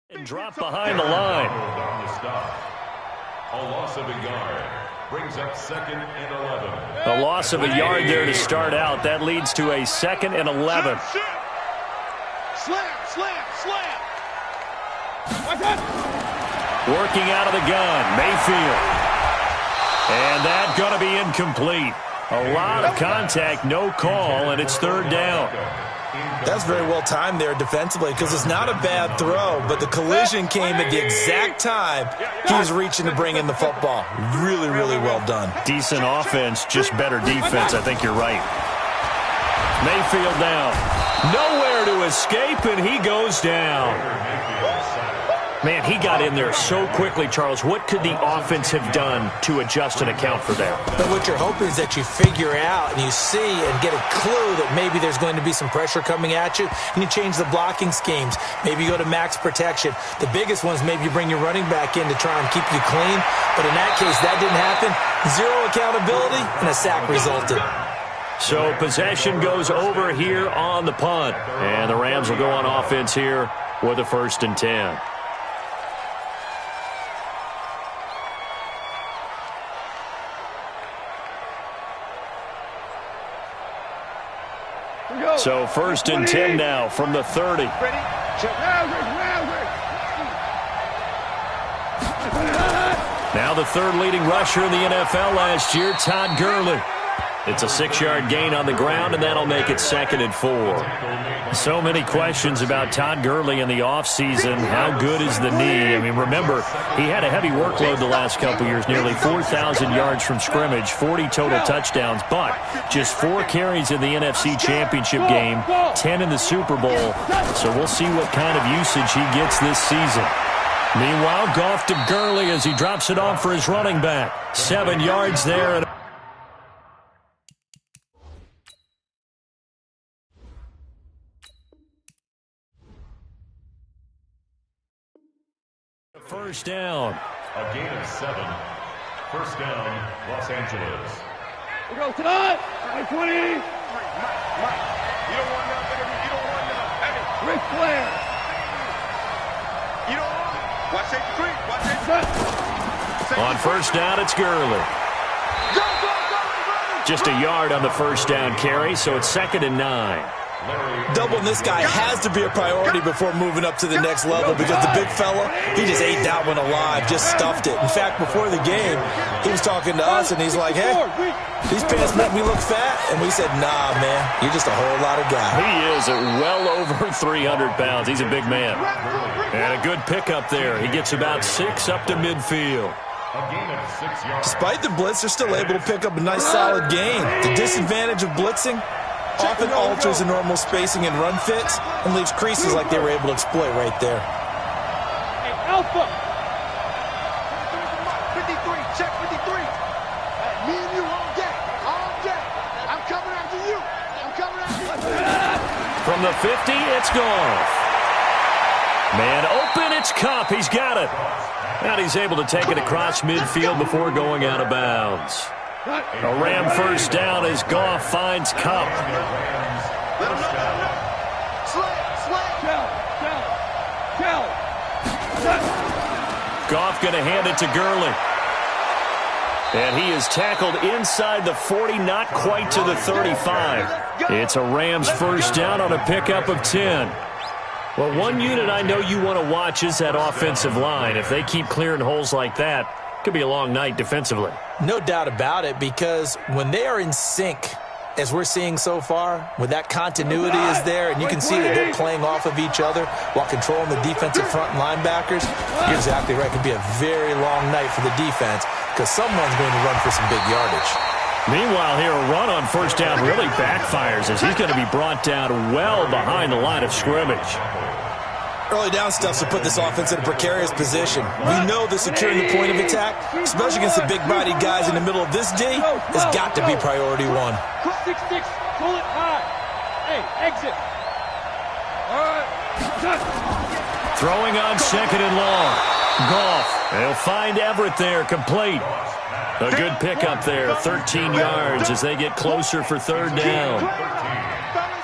And drop behind the line. A loss of a yard brings up 2nd and 11. A loss of a yard there to start out. That leads to a 2nd and 11. Slam, slam, slam. Working out of the gun, Mayfield. And that's going to be incomplete. A lot of contact, no call, and it's 3rd down. That's very well timed there defensively because it's not a bad throw, but the collision came at the exact time he was reaching to bring in the football. Really, really well done. Decent offense, just better defense. I think you're right. Mayfield down. Nowhere to escape, and he goes down. Man, he got in there so quickly, Charles. What could the offense have done to adjust and account for that? But what you're hoping is that you figure out and you see and get a clue that maybe there's going to be some pressure coming at you, and you change the blocking schemes. Maybe you go to max protection. The biggest ones, maybe you bring your running back in to try and keep you clean. But in that case, that didn't happen. Zero accountability, and a sack resulted. So possession goes over here on the punt. And the Rams will go on offense here with a 1st and 10. So 1st and 10 now from the 30. Now the 3rd leading rusher in the NFL last year, Todd Gurley. It's a 6-yard gain on the ground, and that'll make it 2nd and 4. So many questions about Todd Gurley in the offseason. How good is the knee? I mean, remember, he had a heavy workload the last couple years, nearly 4,000 yards from scrimmage, 40 total touchdowns, but just 4 carries in the NFC Championship game, 10 in the Super Bowl. So we'll see what kind of usage he gets this season. Meanwhile, Goff to Gurley as he drops it off for his running back. 7 yards there. First down. A gain of 7. 1st down, Los Angeles. We go tonight. 20. You don't want nothing. You don't want nothing. Ric Flair. You don't want it. Watch it creep. Watch it. On 1st down, it's Gurley. Just a yard on the 1st down carry, so it's 2nd and 9. Doubling this guy has to be a priority before moving up to the next level because the big fella, he just ate that one alive, just stuffed it. In fact, before the game, he was talking to us, and he's like, hey, these pants make me look fat. And we said, nah, man, you're just a whole lot of guy. He is at well over 300 pounds. He's a big man. And a good pickup there. He gets about 6 up to midfield. Despite the blitz, they're still able to pick up a nice solid gain. The disadvantage of blitzing often alters the normal spacing and run fits and leaves creases like they were able to exploit right there. Hey, Alpha. 53, check 53. Me and you all day. All day. I'm coming after you. I'm coming after you. From the 50, it's Goff. Man open, it's Kupp. He's got it. And he's able to take it across midfield before going out of bounds. A Ram 1st down as Goff finds Kupp. Let him know. Slam. Goff going to hand it to Gurley. And he is tackled inside the 40, not quite to the 35. It's a Rams 1st down on a pickup of 10. Well, one unit I know you want to watch is that offensive line. If they keep clearing holes like that, it could be a long night defensively. No doubt about it, because when they are in sync, as we're seeing so far, when that continuity is there, and you can see that they're playing off of each other while controlling the defensive front linebackers, you're exactly right. It could be a very long night for the defense because someone's going to run for some big yardage. Meanwhile, here, a run on 1st down really backfires as he's going to be brought down well behind the line of scrimmage. Early down stuff to put this offense in a precarious position. We know that securing the point of attack, especially against the big-bodied guys in the middle of this D, has got to be priority 1. 6, pull it high. Hey, exit. All right. Throwing on 2nd and long. Goff. They'll find Everett there, complete. A good pickup there, 13 yards as they get closer for 3rd down.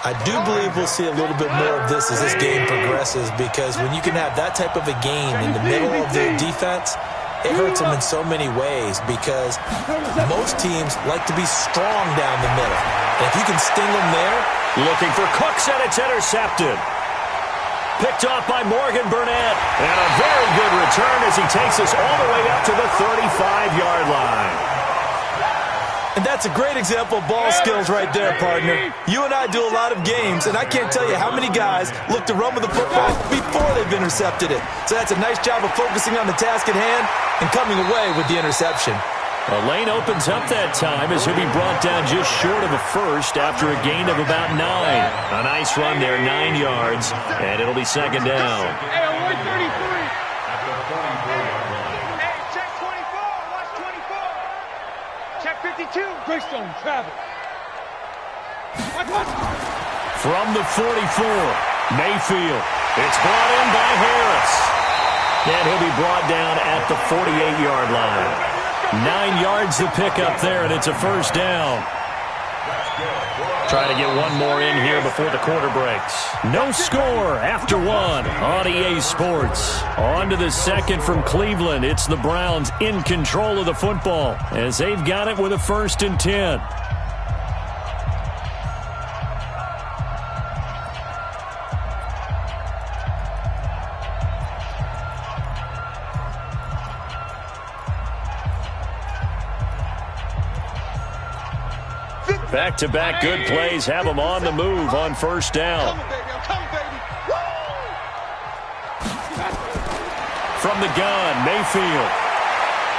I do believe we'll see a little bit more of this as this game progresses, because when you can have that type of a gain in the middle of the defense, it hurts them in so many ways, because most teams like to be strong down the middle. And if you can sting them there. Looking for Cooks, and it's intercepted. Picked off by Morgan Burnett. And a very good return as he takes us all the way up to the 35-yard line. And that's a great example of ball skills right there, partner. You and I do a lot of games, and I can't tell you how many guys look to run with the football before they've intercepted it. So that's a nice job of focusing on the task at hand and coming away with the interception. A lane opens up that time as he'll be brought down just short of a first after a gain of about 9. A nice run there, 9 yards, and it'll be second down. Hey, 133. Check 52. Greystone travel. From the 44, Mayfield. It's brought in by Harris. And he'll be brought down at the 48-yard line. 9 yards to pick up there, and it's a first down. Try to get one more in here before the quarter breaks. No score after one on EA Sports. On to the second from Cleveland. It's the Browns in control of the football as they've got it with a 1st and 10. Back-to-back good plays have them on the move on first down. From the gun, Mayfield.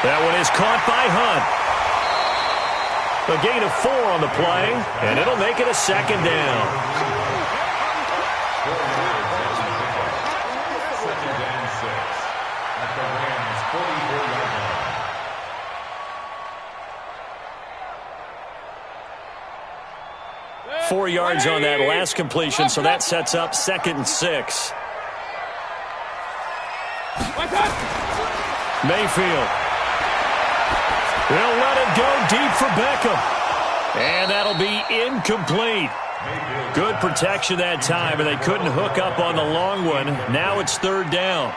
That one is caught by Hunt. A gain of 4 on the play, and it'll make it a second down. Second down 6 at the Rams' 44-yard line. 4 yards on that last completion, so that sets up 2nd and 6. Mayfield. They'll let it go deep for Beckham. And that'll be incomplete. Good protection that time, and they couldn't hook up on the long one. Now it's 3rd down.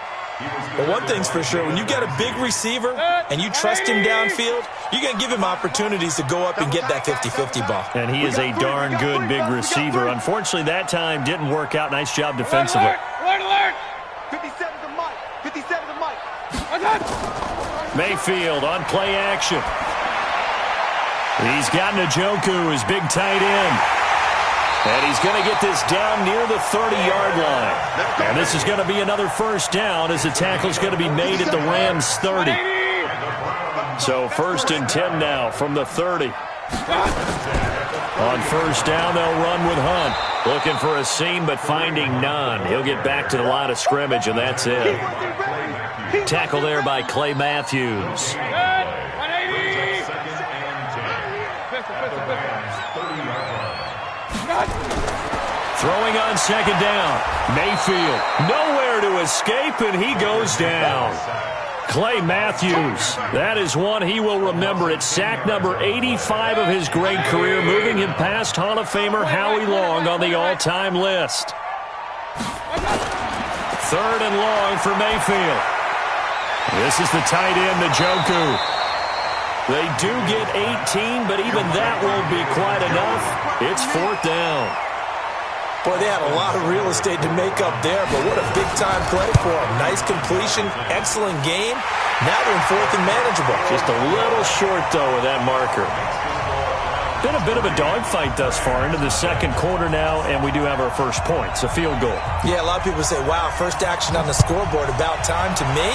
But one thing's for sure, when you got a big receiver and you trust him downfield, you're going to give him opportunities to go up and get that 50-50 ball. And he is a darn good big receiver. Unfortunately, that time didn't work out. Nice job defensively. Alert! 57 to Mike. 57 to Mike. Mayfield on play action. He's got Njoku, his big tight end. And he's going to get this down near the 30-yard line. And this is going to be another first down as the tackle's going to be made at the Rams' 30. So 1st and 10 now from the 30. On first down, they'll run with Hunt. Looking for a seam, but finding none. He'll get back to the line of scrimmage, and that's it. Tackle there by Clay Matthews. 180. Throwing on second down. Mayfield. Nowhere to escape, and he goes down. Clay Matthews. That is one he will remember. It's sack number 85 of his great career, moving him past Hall of Famer Howie Long on the all-time list. 3rd and long for Mayfield. This is the tight end, Njoku. They do get 18, but even that won't be quite enough. It's 4th down. Boy, they had a lot of real estate to make up there, but what a big-time play for them. Nice completion, excellent game. Now they're in 4th and manageable. Just a little short, though, with that marker. Been a bit of a dogfight thus far into the second quarter now, and we do have our first points, a field goal. Yeah, a lot of people say, wow, first action on the scoreboard, about time. To me,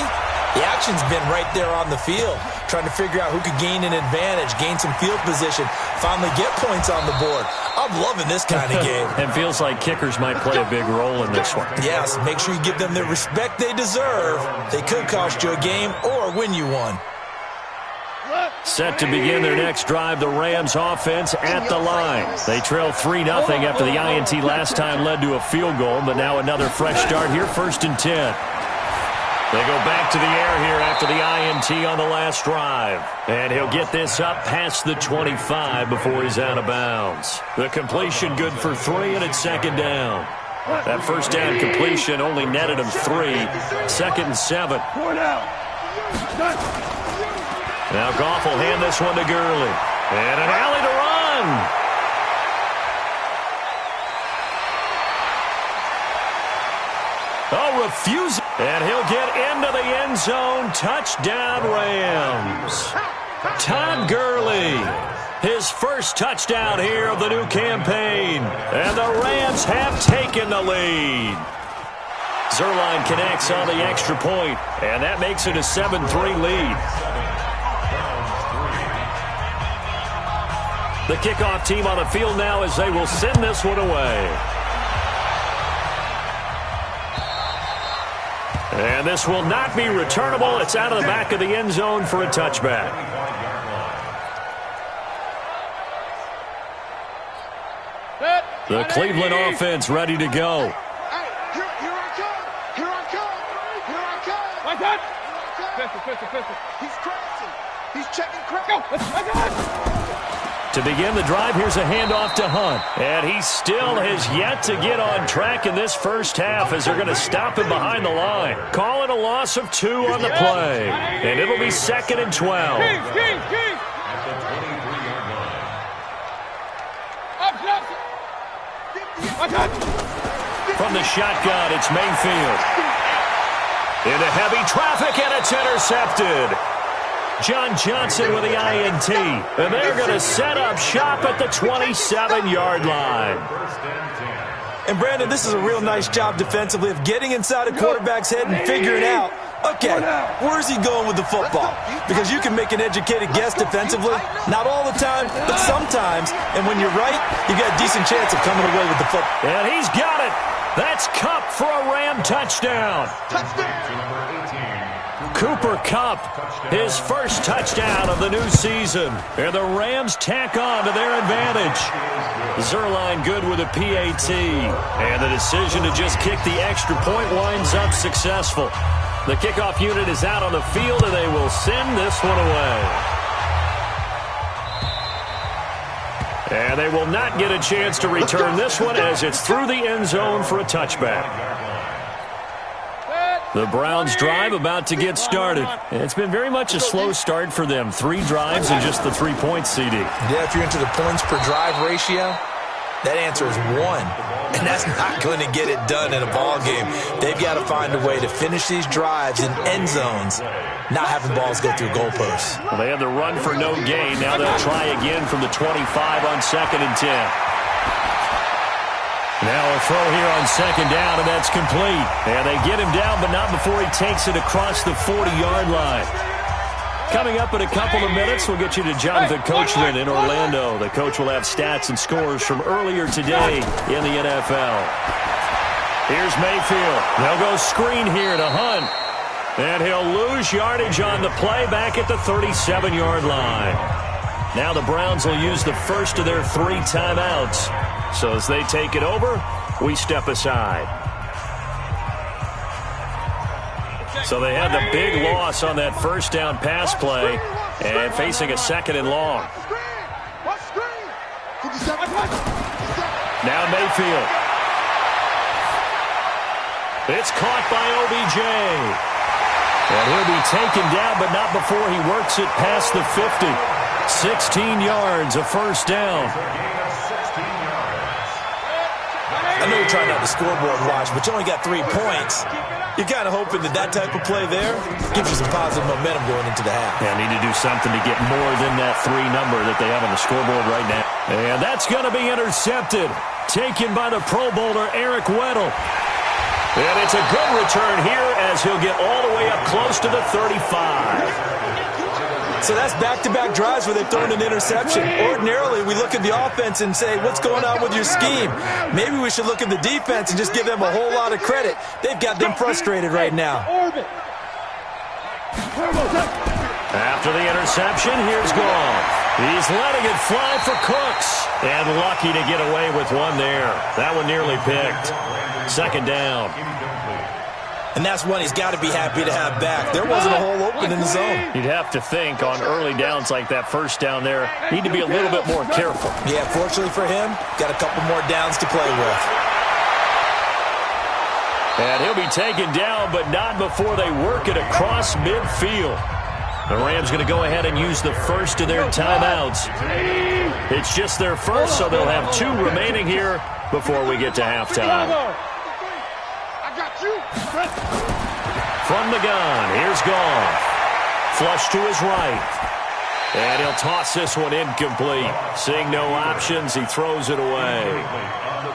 the action's been right there on the field, trying to figure out who could gain an advantage, gain some field position, finally get points on the board. I'm loving this kind of game. And feels like kickers might play a big role in this one. Yes, make sure you give them the respect they deserve. They could cost you a game or win you one. Set to begin their next drive, the Rams offense at the line. They trail 3-0 after the INT last time led to a field goal, but now another fresh start here, 1st and 10. They go back to the air here after the INT on the last drive. And he'll get this up past the 25 before he's out of bounds. The completion good for 3, and it's second down. That first down completion only netted him 3. Second and 7. Now Goff will hand this one to Gurley. And an alley to run. Oh, refusing. And he'll get into the end zone. Touchdown, Rams. Todd Gurley. His first touchdown here of the new campaign. And the Rams have taken the lead. Zerline connects on the extra point, and that makes it a 7-3 lead. The kickoff team on the field now as they will send this one away. And this will not be returnable. It's out of the back of the end zone for a touchback. The Cleveland offense ready to go. Here I come. Here I come. Here I come. Like that. Pistol. He's crossing. He's checking cross. To begin the drive, here's a handoff to Hunt. And he still has yet to get on track in this first half as they're going to stop him behind the line. Call it a loss of 2 on the play. And it'll be second and 12. King. From the shotgun, it's Mayfield. Into heavy traffic, and it's intercepted. John Johnson with the INT. And they're going to set up shop at the 27-yard line. And, Brandon, this is a real nice job defensively of getting inside a quarterback's head and figuring out, okay, where's he going with the football? Because you can make an educated guess defensively. Not all the time, but sometimes. And when you're right, you got a decent chance of coming away with the football. And he's got it. That's Kupp for a Ram touchdown. Cooper Kupp, his first touchdown of the new season. And the Rams tack on to their advantage. Zerline good with a PAT. And the decision to just kick the extra point winds up successful. The kickoff unit is out on the field, and they will send this one away. And they will not get a chance to return this one as it's through the end zone for a touchback. The Browns drive about to get started. It's been very much a slow start for them. 3 drives and just the 3 points, CD. Yeah, if you're into the points per drive ratio, that answer is 1. And that's not going to get it done in a ball game. They've got to find a way to finish these drives in end zones, not having balls go through goalposts. Well, they had the run for no gain. Now they'll try again from the 25 on 2nd and 10. Now a throw here on 2nd down, and that's complete. And they get him down, but not before he takes it across the 40-yard line. Coming up in a couple of minutes, we'll get you to Jonathan Coachman in Orlando. The coach will have stats and scores from earlier today in the NFL. Here's Mayfield. They'll go screen here to Hunt. And he'll lose yardage on the play back at the 37-yard line. Now the Browns will use the first of their 3 timeouts. So as they take it over, we step aside. So they had the big loss on that first down pass play and facing a 2nd and long. Now Mayfield. It's caught by OBJ. And he'll be taken down, but not before he works it past the 50. 16 yards, a first down. I know you're trying not to scoreboard watch, but you only got 3 points. You're kind of hoping that type of play there gives you some positive momentum going into the half. Yeah, need to do something to get more than that 3 number that they have on the scoreboard right now. And that's going to be intercepted. Taken by the Pro Bowler, Eric Weddle. And it's a good return here as he'll get all the way up close to the 35. So that's back-to-back drives where they've thrown an interception. Ordinarily, we look at the offense and say, what's going on with your scheme? Maybe we should look at the defense and just give them a whole lot of credit. They've got them frustrated right now. After the interception, here's Goff. He's letting it fly for Cooks. And lucky to get away with one there. That one nearly picked. 2nd down. And that's one he's got to be happy to have back. There wasn't a hole open in the zone. You'd have to think on early downs like that first down there, need to be a little bit more careful. Yeah, fortunately for him, got a couple more downs to play with. And he'll be taken down, but not before they work it across midfield. The Rams going to go ahead and use the first of their timeouts. It's just their first, so they'll have 2 remaining here before we get to halftime. I got you. From the gun, here's Goff. Flush to his right. And he'll toss this one incomplete. Seeing no options, he throws it away.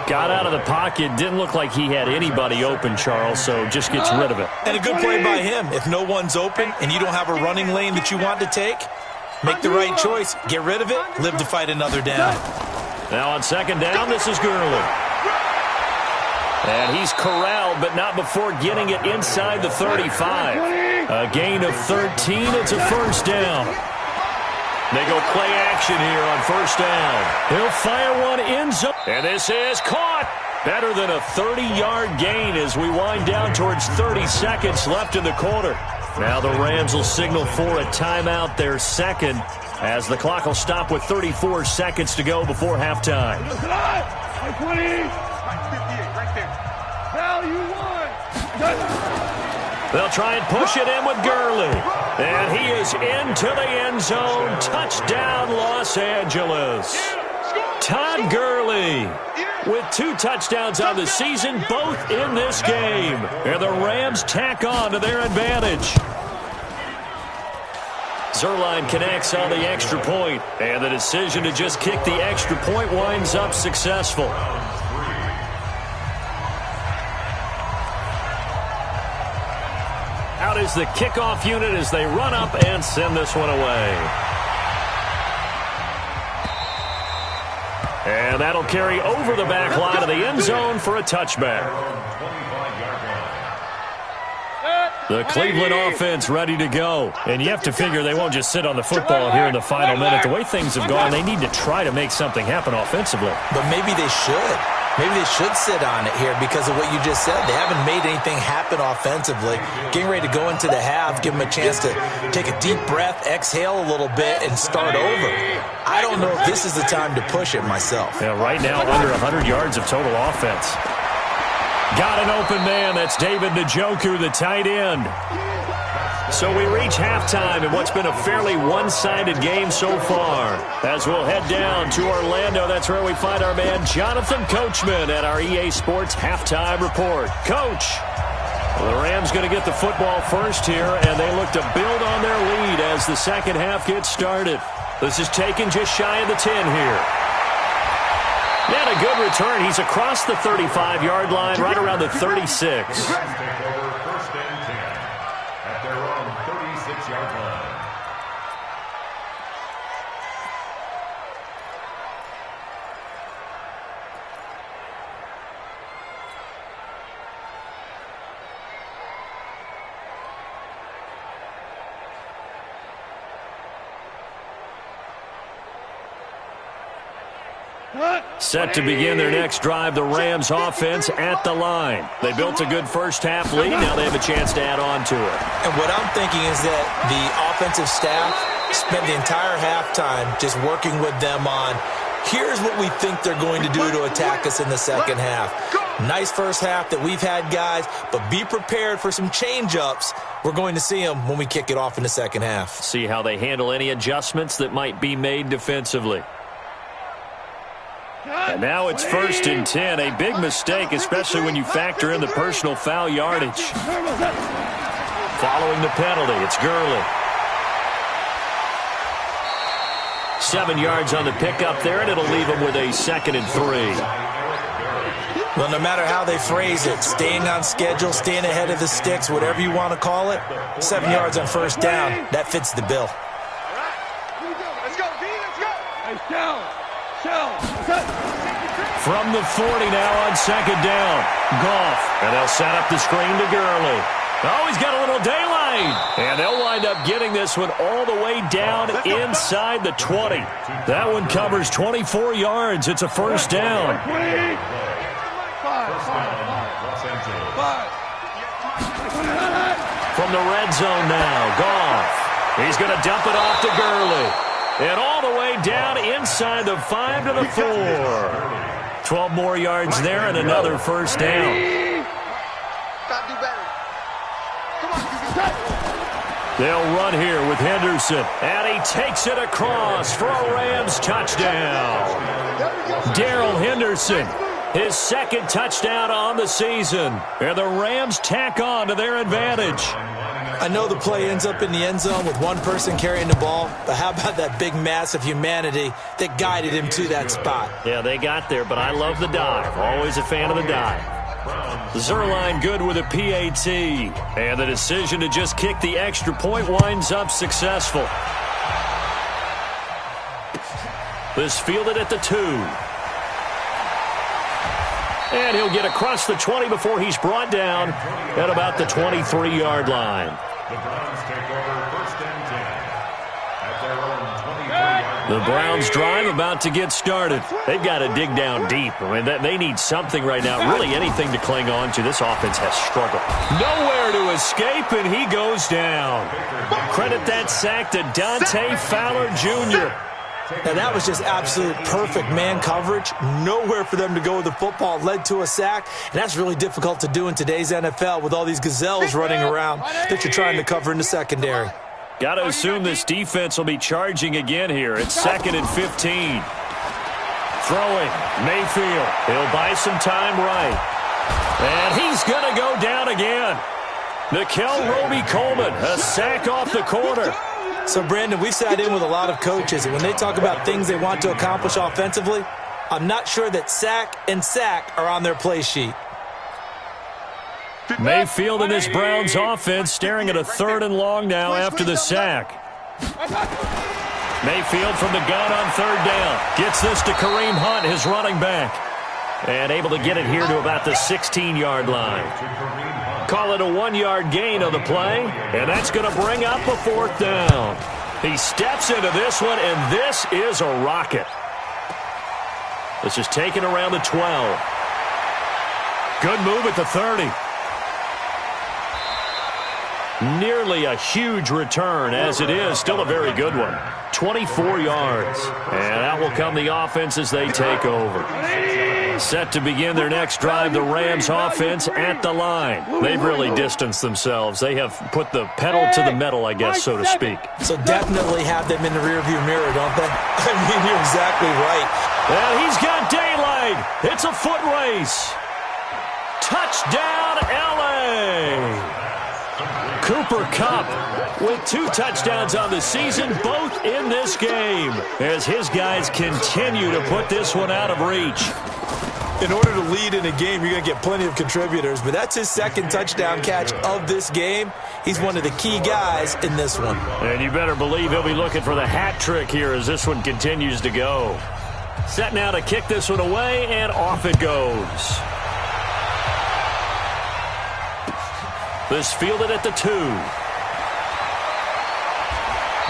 Got out of the pocket. Didn't look like he had anybody open, Charles, so just gets rid of it. And a good play by him. If no one's open and you don't have a running lane that you want to take, make the right choice. Get rid of it. Live to fight another down. Now on second down, this is Gurley. And he's corralled, but not before getting it inside the 35. A gain of 13. It's a first down. They go play action here on first down. He'll fire one in zone. And this is caught. Better than a 30-yard gain as we wind down towards 30 seconds left in the quarter. Now the Rams will signal for a timeout, their second, as the clock will stop with 34 seconds to go before halftime. 20. Right there. Hell, you won. They'll try and push it in with Gurley. And he is into the end zone. Touchdown, Los Angeles. Todd Gurley with 2 touchdowns on the season, both in this game. And the Rams tack on to their advantage. Zerline connects on the extra point, and the decision to just kick the extra point winds up successful. Out is the kickoff unit as they run up and send this one away. And that'll carry over the back line of the end zone for a touchback. The Cleveland offense ready to go. And you have to figure they won't just sit on the football here in the final minute. The way things have gone, they need to try to make something happen offensively. But maybe they should. Maybe they should sit on it here because of what you just said. They haven't made anything happen offensively. Getting ready to go into the half, give them a chance to take a deep breath, exhale a little bit, and start over. I don't know if this is the time to push it myself. Yeah, right now, under 100 yards of total offense. Got an open man. That's David Njoku, the tight end. So we reach halftime in what's been a fairly one-sided game so far. As we'll head down to Orlando, that's where we find our man Jonathan Coachman at our EA Sports Halftime Report. Coach, well, the Rams going to get the football first here, and they look to build on their lead as the second half gets started. This is taken just shy of the 10 here. And a good return. He's across the 35-yard line, right around the 36. Set to begin their next drive, the Rams offense at the line. They built a good first half lead. Now they have a chance to add on to it. And what I'm thinking is that the offensive staff spent the entire halftime just working with them on, here's what we think they're going to do to attack us in the second half. Nice first half that we've had, guys, but be prepared for some change-ups. We're going to see them when we kick it off in the second half. See how they handle any adjustments that might be made defensively. And now it's 1st and 10. A big mistake, especially when you factor in the personal foul yardage. Following the penalty, it's Gurley. 7 yards on the pickup there, and it'll leave him with a 2nd and 3. Well, no matter how they phrase it, staying on schedule, staying ahead of the sticks, whatever you want to call it, 7 yards on first down, that fits the bill. Let's go, D, let's go. Hey, Shell. From the 40 now on second down. Goff. And they'll set up the screen to Gurley. Oh, he's got a little daylight. And they'll wind up getting this one all the way down inside the 20. That one covers 24 yards. It's a first down. from the red zone now. Goff. He's going to dump it off to Gurley. And all the way down inside the 5 to the 4. 12 more yards there and another first down. Gotta do better. Come on, you can They'll run here with Henderson. And he takes it across for a Rams touchdown. Darrell Henderson, his second touchdown on the season. And the Rams tack on to their advantage. I know the play ends up in the end zone with one person carrying the ball, but how about that big mass of humanity that guided him to that spot? Yeah, they got there, but I love the dive. Always a fan of the dive. Zerline good with a PAT. And the decision to just kick the extra point winds up successful. This fielded at the 2. And he'll get across the 20 before he's brought down at about the 23-yard line. The Browns take over first and 10 at their own 23-yard line. The Browns drive about to get started. They've got to dig down deep. I mean, they need something right now, really anything to cling on to. This offense has struggled. Nowhere to escape, and he goes down. Credit that sack to Dante Fowler Jr. Now, that was just absolute perfect man coverage. Nowhere for them to go with the football. Led to a sack, and that's really difficult to do in today's NFL with all these gazelles running around that you're trying to cover in the secondary. Got to assume this defense will be charging again here. It's 2nd and 15. Throwing, Mayfield. He'll buy some time right. And he's going to go down again. Nickel Roby-Coleman, a sack off the corner. So, Brandon, we've sat in with a lot of coaches, and when they talk about things they want to accomplish offensively, I'm not sure that sack and sack are on their play sheet. Mayfield in this Browns offense staring at a 3rd and long now after the sack. Mayfield from the gun on 3rd down. Gets this to Kareem Hunt, his running back. And able to get it here to about the 16-yard line. Call it a 1-yard gain on the play, and that's going to bring up a 4th down. He steps into this one, and this is a rocket. This is taken around the 12. Good move at the 30. Nearly a huge return, as it is. Still a very good one. 24 yards. And out will come the offense as they take over. Set to begin their next drive, the Rams offense at the line. They've really distanced themselves. They have put the pedal to the metal, I guess, so to speak. So definitely have them in the rearview mirror, don't they? I mean, you're exactly right. And he's got daylight. It's a foot race. Touchdown, L.A. Cooper Kupp with 2 touchdowns on the season, both in this game, as his guys continue to put this one out of reach. In order to lead in a game, you're going to get plenty of contributors, but that's his 2nd touchdown catch of this game. He's one of the key guys in this one. And you better believe he'll be looking for the hat trick here as this one continues to go. Set now to kick this one away, and off it goes. This fielded at the 2.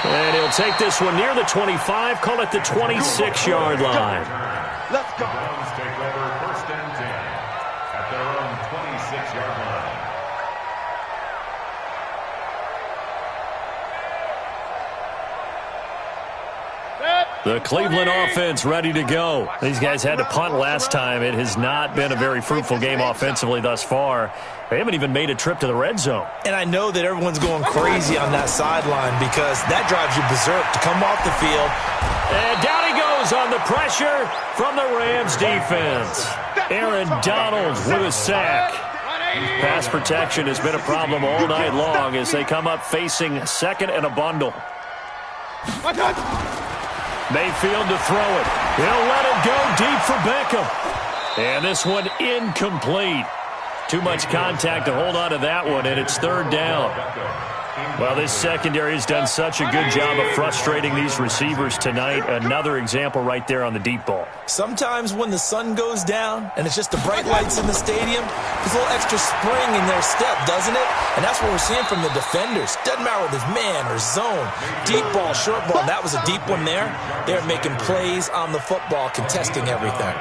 And he'll take this one near the 25, call it the 26-yard line. Let's go. Browns take over first and 10 at their own 26-yard line. The Cleveland offense ready to go. These guys had to punt last time. It has not been a very fruitful game offensively thus far. They haven't even made a trip to the red zone. And I know that everyone's going crazy on that sideline because that drives you berserk to come off the field. And down he goes on the pressure from the Rams defense. Aaron Donald with a sack. Pass protection has been a problem all night long as they come up facing 2nd and a bundle. Mayfield to throw it. He'll let it go deep for Beckham. And this one incomplete. Too much contact to hold on to that one, and it's 3rd down. Well, this secondary has done such a good job of frustrating these receivers tonight. Another example right there on the deep ball. Sometimes when the sun goes down and it's just the bright lights in the stadium, there's a little extra spring in their step, doesn't it? And that's what we're seeing from the defenders. Doesn't matter whether it's man or zone, deep ball, short ball. And that was a deep one there. They're making plays on the football, contesting everything.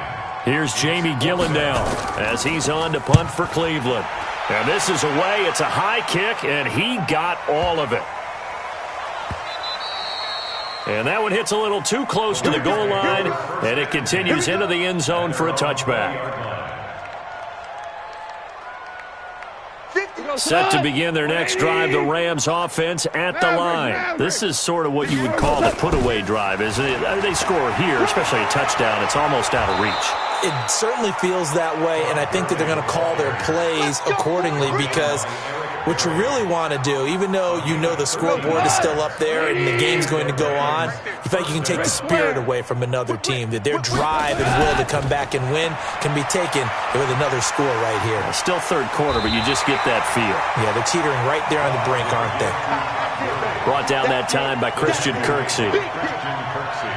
Here's Jamie Gillendown as he's on to punt for Cleveland. And this is away. It's a high kick, and he got all of it. And that one hits a little too close to the goal line, and it continues into the end zone for a touchback. Set to begin their next drive, the Rams offense at the line. This is sort of what you would call the put-away drive, isn't it? They score here, especially a touchdown. It's almost out of reach. It certainly feels that way, and I think that they're going to call their plays accordingly because what you really want to do, even though you know the scoreboard is still up there and the game's going to go on, you feel like you can take the spirit away from another team, that their drive and will to come back and win can be taken with another score right here. Still third quarter, but you just get that feel. Yeah, they're teetering right there on the brink, aren't they? Brought down that time by Christian Kirksey.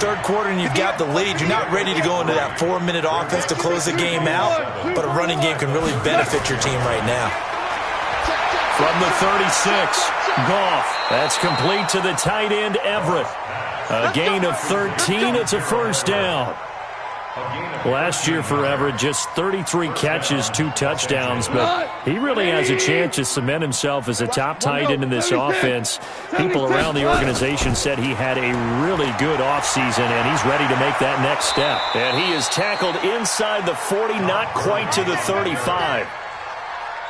Third quarter and you've got the lead. You're not ready to go into that 4-minute offense to close the game out, but a running game can really benefit your team right now. From the 36, Goff. That's complete to the tight end, Everett. A gain of 13. It's a first down. Last year for Everett, just 33 catches, 2 touchdowns, but he really has a chance to cement himself as a top tight end in this offense. People around the organization said he had a really good offseason, and he's ready to make that next step. And he is tackled inside the 40, not quite to the 35.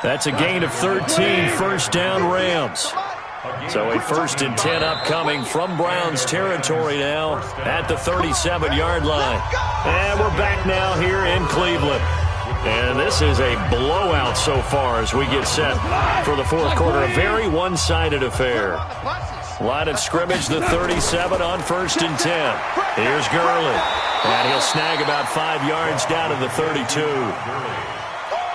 That's a gain of 13, first down Rams. So a 1st and 10 upcoming from Browns territory now at the 37-yard line. And we're back now here in Cleveland. And this is a blowout so far as we get set for the fourth quarter. A very one-sided affair. Line of scrimmage, the 37 on 1st and 10. Here's Gurley. And he'll snag about 5 yards down to the 32.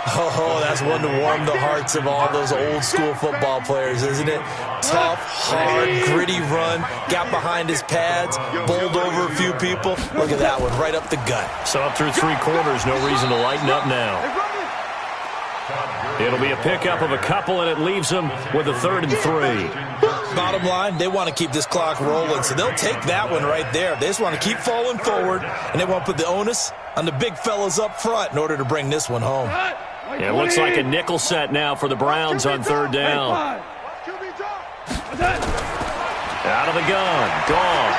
Oh, that's one to warm the hearts of all those old-school football players, isn't it? Tough, hard, gritty run, got behind his pads, bowled over a few people. Look at that one, right up the gut. So up through 3 quarters, no reason to lighten up now. It'll be a pickup of a couple, and it leaves them with a 3rd and 3. Bottom line, they want to keep this clock rolling, so they'll take that one right there. They just want to keep falling forward, and they want to put the onus on the big fellas up front in order to bring this one home. Yeah, it looks like a nickel set now for the Browns on 3rd down. Out of the gun, Goff.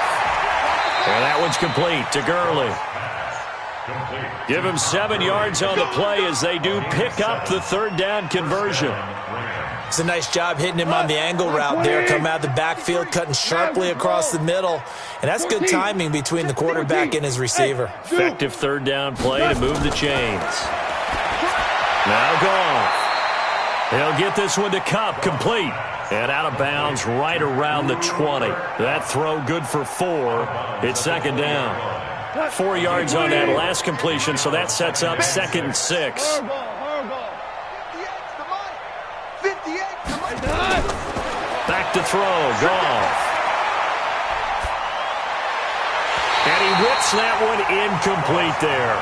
And that one's complete to Gurley. Give him 7 yards on the play as they do pick up the 3rd down conversion. It's a nice job hitting him on the angle route there. Come out the backfield, cutting sharply across the middle. And that's good timing between the quarterback and his receiver. Effective 3rd down play to move the chains. Now Goff. He'll get this one to Kupp, complete. And out of bounds right around the 20. That throw good for 4. It's 2nd down. 4 yards on that last completion, so that sets up 2nd and 6. Back to throw, Goff. And he whips that one incomplete there.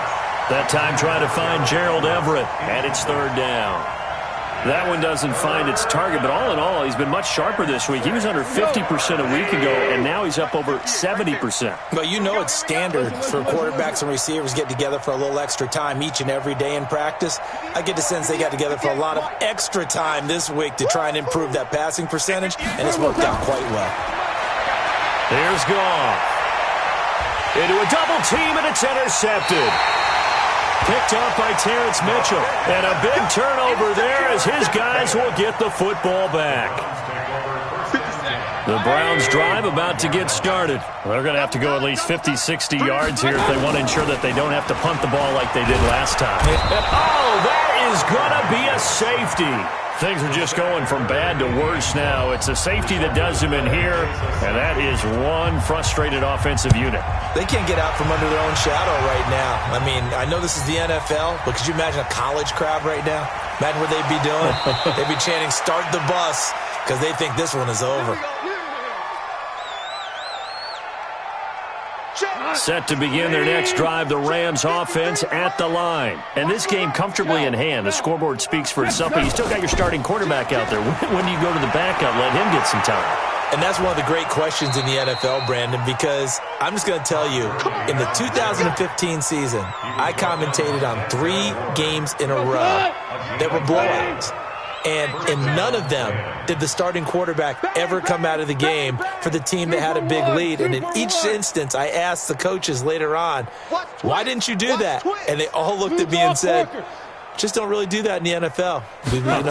That time trying to find Gerald Everett, and it's 3rd down. That one doesn't find its target, but all in all, he's been much sharper this week. He was under 50% a week ago, and now he's up over 70%. Well, you know it's standard for quarterbacks and receivers to get together for a little extra time each and every day in practice. I get the sense they got together for a lot of extra time this week to try and improve that passing percentage, and it's worked out quite well. Here's Goff. Into a double team, and it's intercepted. Picked up by Terrence Mitchell. And a big turnover there as his guys will get the football back. The Browns drive about to get started. They're going to have to go at least 50, 60 yards here if they want to ensure that they don't have to punt the ball like they did last time. Oh, that is going to be a safety. Things are just going from bad to worse now. It's a safety that does them in here, and that is one frustrated offensive unit. They can't get out from under their own shadow right now. I mean, I know this is the NFL, but could you imagine a college crowd right now? Imagine what they'd be doing. They'd be chanting, "Start the bus," because they think this one is over. Set to begin their next drive, the Rams offense at the line. And this game comfortably in hand. The scoreboard speaks for itself, but you still got your starting quarterback out there. When do you go to the backup, let him get some time? And that's one of the great questions in the NFL, Brandon, because I'm just going to tell you, in the 2015 season, I commentated on 3 games in a row that were blowouts. And in none of them did the starting quarterback ever come out of the game for the team that had a big lead. And in each instance, I asked the coaches later on, why didn't you do that? And they all looked at me and said, just don't really do that in the NFL.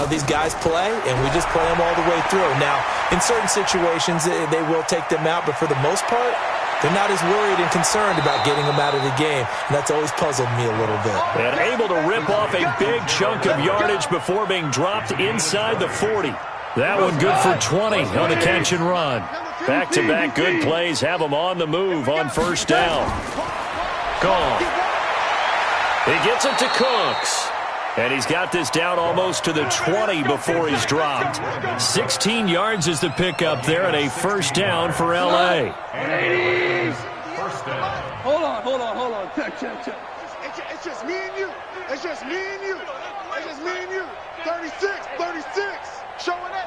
These guys play, and we just play them all the way through. Now, in certain situations, they will take them out, but for the most part, they're not as worried and concerned about getting them out of the game. And that's always puzzled me a little bit. And able to rip off a big chunk of yardage before being dropped inside the 40. That one good for 20 on the catch and run. Back-to-back good plays have them on the move on first down. Gone. He gets it to Cooks. And he's got this down almost to the 20 before he's dropped. 16 yards is the pickup there and a first down for L.A. Hold on. Check. It's just me and you. It's just me and you. 36. Showing it.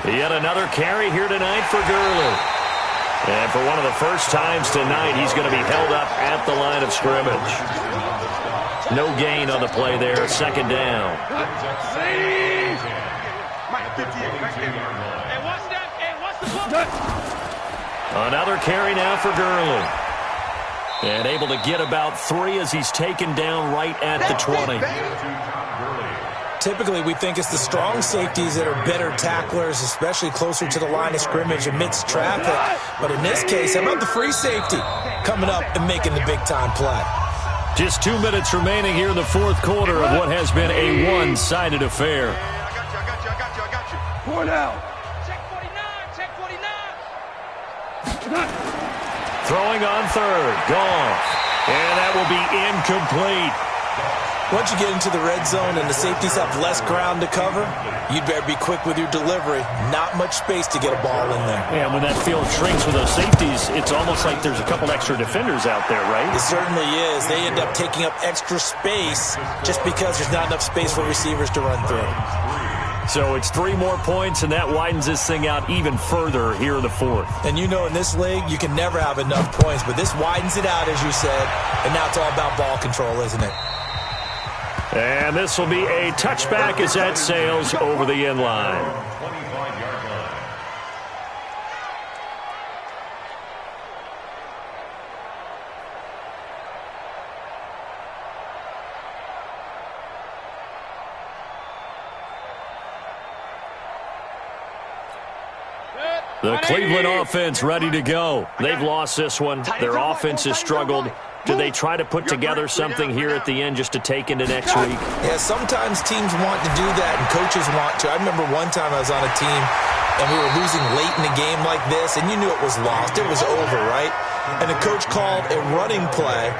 Yet another carry here tonight for Gurley. And for one of the first times tonight, he's going to be held up at the line of scrimmage. No gain on the play there, second down. Another carry now for Gurley. And able to get about 3 as he's taken down right at the 20. Typically, we think it's the strong safeties that are better tacklers, especially closer to the line of scrimmage amidst traffic. But in this case, how about the free safety coming up and making the big-time play? Just 2 minutes remaining here in the fourth quarter of what has been a one-sided affair. I got you. 4 down. Check 49. Throwing on third. Gone. And that will be incomplete. Once you get into the red zone and the safeties have less ground to cover, you'd better be quick with your delivery. Not much space to get a ball in there. Yeah, when that field shrinks with those safeties, it's almost like there's a couple extra defenders out there, right? It certainly is. They end up taking up extra space just because there's not enough space for receivers to run through. So it's 3 more points, and that widens this thing out even further here in the fourth. And you know in this league, you can never have enough points, but this widens it out, as you said, and now it's all about ball control, isn't it? And this will be a touchback as that sails over the end line. The Cleveland offense ready to go. They've lost this one. Their offense has struggled. Do they try to put together something here at the end just to take into next week? Yeah, sometimes teams want to do that and coaches want to. I remember one time I was on a team and we were losing late in a game like this, and you knew it was lost. It was over, right? And the coach called a running play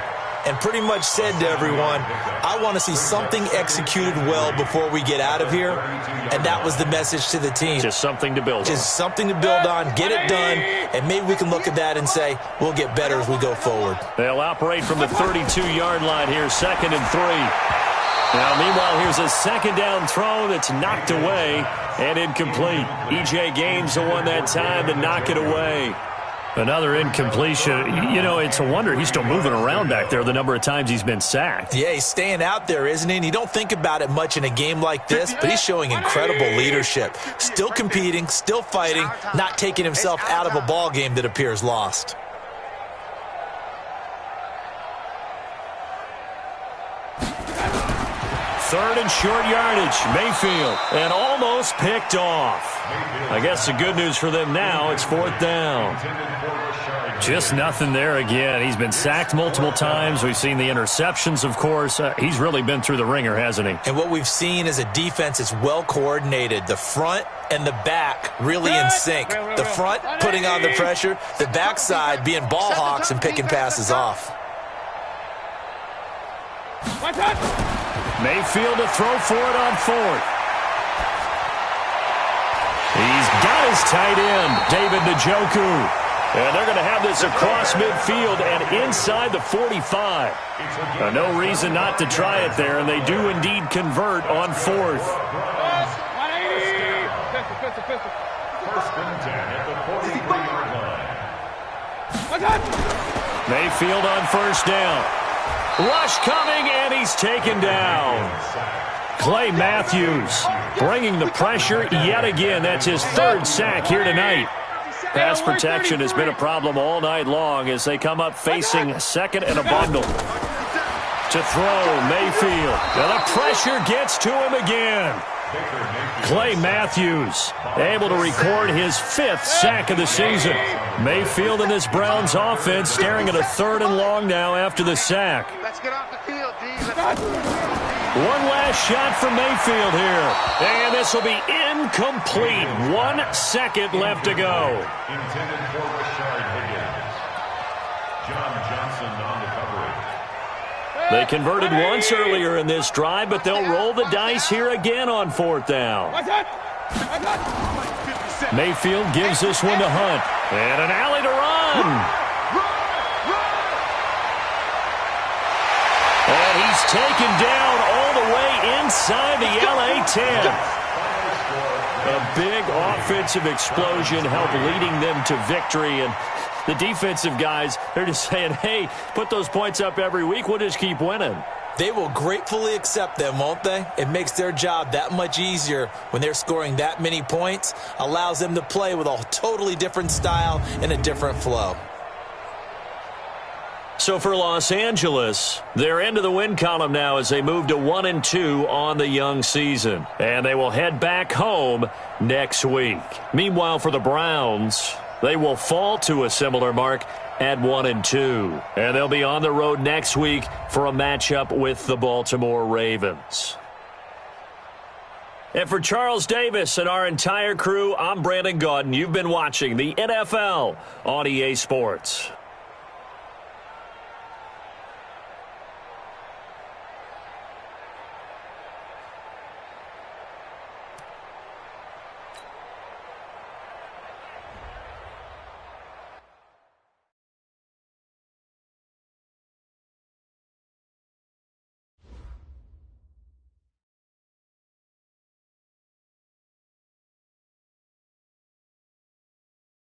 and pretty much said to everyone, I want to see something executed well before we get out of here. And that was the message to the team. Just something to build on. Just something to build on, get it done, and maybe we can look at that and say, we'll get better as we go forward. They'll operate from the 32-yard line here, 2nd and 3. Now, meanwhile, here's a second down throw that's knocked away and incomplete. E.J. Gaines the one that time to knock it away. Another incompletion. You know, it's a wonder he's still moving around back there the number of times he's been sacked. Yeah, he's staying out there, isn't he? And you don't think about it much in a game like this, but he's showing incredible leadership. Still competing, still fighting, not taking himself out of a ball game that appears lost. Third and short yardage. Mayfield. And almost picked off. I guess the good news for them now, it's 4th down. Just nothing there again. He's been sacked multiple times. We've seen the interceptions, of course. He's really been through the ringer, hasn't he? And what we've seen is a defense that's well coordinated. The front and the back really in sync. The front putting on the pressure. The backside being ball hawks and picking passes off. Mayfield to throw for it on 4th. He's got his tight end, David Njoku. And they're going to have this across midfield and inside the 45. No reason not to try it there, and they do indeed convert on 4th. First and 10 at the 43-yard line. Mayfield on first down. Rush coming, and he's taken down. Clay Matthews bringing the pressure yet again. That's his third sack here tonight. Pass protection has been a problem all night long as they come up facing second and a bundle. To throw, Mayfield. Now the pressure gets to him again. Clay Matthews able to record his 5th sack of the season. Mayfield in this Browns offense staring at a 3rd and long now after the sack. Let's get off the field, D. One last shot from Mayfield here. And this will be incomplete. 1 second left to go. Intended for Rashard Higgins. John Johnson on the coverage. They converted once earlier in this drive, but they'll roll the dice here again on 4th down. Mayfield gives this one to Hunt. And an alley to run. And he's taken down all the way inside the LA 10. A big offensive explosion helped leading them to victory. And the defensive guys, they're just saying, hey, put those points up every week. We'll just keep winning. They will gratefully accept them, won't they? It makes their job that much easier when they're scoring that many points. Allows them to play with a totally different style and a different flow. So for Los Angeles, they're into the win column now as they move to 1-2 on the young season. And they will head back home next week. Meanwhile, for the Browns, they will fall to a similar mark at 1-2. And they'll be on the road next week for a matchup with the Baltimore Ravens. And for Charles Davis and our entire crew, I'm Brandon Gaudin. You've been watching the NFL on EA Sports.